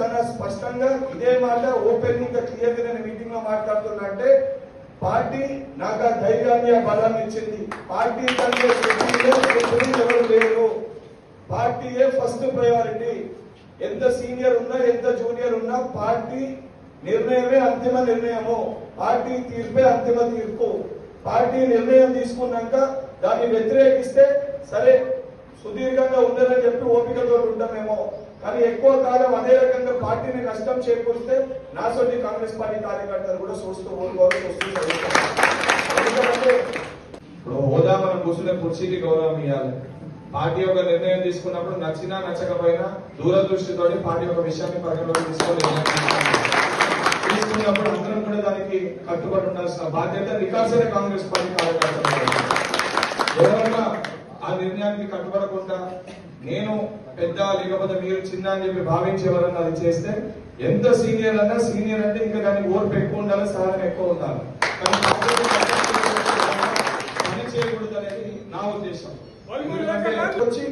చాలా స్పష్టంగా ఇదే మాట ఓపెన్ గా క్లియర్ గా నేను మీటింగ్ లో మాట్లాడుతున్నా అంటే పార్టీ నాకు ఆ ధైర్యాన్ని ఆ బలాన్ని ఇచ్చింది. పార్టీ కంటే ఎవరు లేరు. పార్టీయే ఫస్ట్ ప్రయారిటీ. ఎంత సీనియర్ ఉన్నా ఎంత జూనియర్ ఉన్నా పార్టీ నిర్ణయమే అంతిమ నిర్ణయము. పార్టీ తీర్పే అంతిమ తీర్పు. పార్టీ నిర్ణయం తీసుకున్నాక దాన్ని వ్యతిరేకిస్తే సరే సుదీర్ఘంగా ఉండాలని చెప్పి ఓపికతో ఉంటామేమో, కానీ ఎక్కువ కాలం అదే రకంగా పార్టీని నష్టం చేకూరిస్తే నాసోటి కాంగ్రెస్ పార్టీ కార్యకర్తలు కూడా చూస్తూ ఊరుకోవాల్సి వస్తుంది. ఎందుకంటే ఇప్పుడు హోదా మనం కూర్చునే కుర్చీకి గౌరవం ఇవ్వాలి. పార్టీ ఒక నిర్ణయం తీసుకున్నప్పుడు నచ్చినా నచ్చకపోయినా దూరదృష్టితో పార్టీ ఒక విషయాన్ని పరిగణలోకి తీసుకున్నప్పుడు అందరం కూడా దానికి కట్టుబడి ఉండాల్సిన బాధ్యత రికార్డ్స్ కాంగ్రెస్ పార్టీ కార్యకర్తలు. ఎవరన్నా ఆ నిర్ణయానికి కట్టుబడకుండా నేను పెద్ద లేకపోతే మీరు చిన్న అని చెప్పి భావించేవారన్నా అది చేస్తే ఎంత సీనియర్ అన్నా సీనియర్ అంటే ఇంకా దానికి ఓర్పు ఎక్కువ ఉండాలి, సహనం ఎక్కువ ఉండాలి. కానీ పని చేయకూడదు అనేది నా ఉద్దేశం. వచ్చి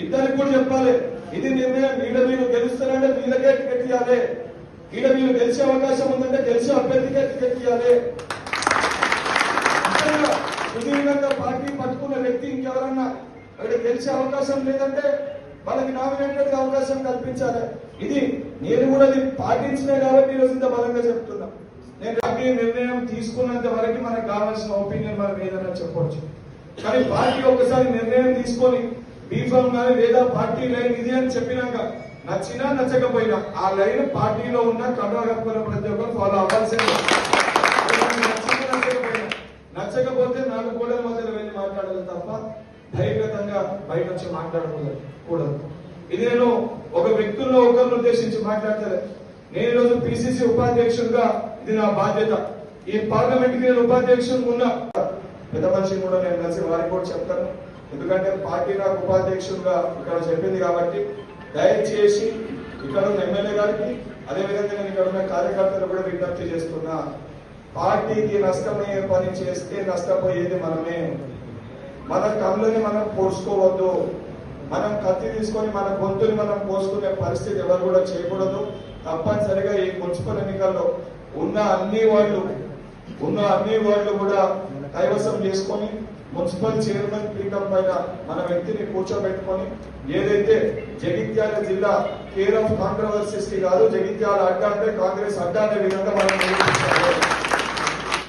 ఇద్దరికి కూడా చెప్పాలి ఇది నిర్ణయం. ఈడ మీరు గెలుస్తారంటే వీళ్ళకే టికెట్ ఇవ్వాలి. ఈడ మీరు గెలిచే అవకాశం ఉందంటే గెలిచే అభ్యర్థికే టికెట్ ఇవ్వాలి. సుదీర్ఘంగా పార్టీ పట్టుకున్న వ్యక్తి ఇంకెవరన్నా అక్కడ గెలిచే అవకాశం లేదంటే వాళ్ళకి నామినేటెడ్ అవకాశం కల్పించాలి. ఇది నేను కూడా పాటించినా కాబట్టి ఈరోజు ఇంత బలంగా చెప్తున్నా. నేను పార్టీ నిర్ణయం తీసుకున్నంత వరకు మనకు కావాల్సిన ఒపీనియన్ మనం ఏదైనా చెప్పవచ్చు. కానీ పార్టీ ఒకసారి నిర్ణయం తీసుకొని బీఫామ్ కానీ లేదా పార్టీ లైన్ ఇది అని చెప్పినాక నచ్చినా నచ్చకపోయినా ఆ లైన్ పార్టీలో ఉన్న కర్ణాటక ప్రతి ఒక్కరు ఫాలో అవ్వాల్సిందే. నచ్చకపోతే 4 గోడల మధ్యలో వెళ్ళి మాట్లాడాలి తప్ప ధైర్యంగా బయట వచ్చి మాట్లాడకూడదు. ఇది నేను ఒక వ్యక్తుల్లో ఒకరిని ఉద్దేశించి మాట్లాడతాను. నేను ఈరోజు పిసిసి ఉపాధ్యక్షుడిగా ఇది నా బాధ్యత. ఈ పార్లమెంట్ కి నేను ఉపాధ్యక్షుడు ఉన్నా పెద్ద మనిషిని కూడా నేను కలిసి వారికి కూడా చెప్తాను. ఎందుకంటే పార్టీ నాకు ఉపాధ్యక్షుడిగా ఇక్కడ చెప్పింది కాబట్టి దయచేసి ఇక్కడ ఉన్న ఎమ్మెల్యే గారికి అదేవిధంగా నేను ఇక్కడ ఉన్న కార్యకర్తలు కూడా విజ్ఞప్తి చేస్తున్నా. పార్టీకి నష్టమయ్యే పని చేస్తే నష్టపోయేది మనమే. మన కళ్ళని మనం పోసుకోవద్దు. మనం కత్తి తీసుకొని మన గొంతుని మనం పోసుకునే పరిస్థితి ఎవరు కూడా చేయకూడదు. తప్పనిసరిగా ఈ మున్సిపల్ ఎన్నికల్లో ఉన్న అన్ని వాళ్ళు కూడా కైవసం చేసుకొని మున్సిపల్ చైర్మన్ పీఠం పైన మన వ్యక్తిని కూర్చోబెట్టుకొని ఏదైతే జగిత్యాల జిల్లా కేర్ ఆఫ్ కాంట్రవర్సీస్ కి కాదు, జగిత్యాల అడ్డా అంటే కాంగ్రెస్ అడ్డా అనే విధంగా మనం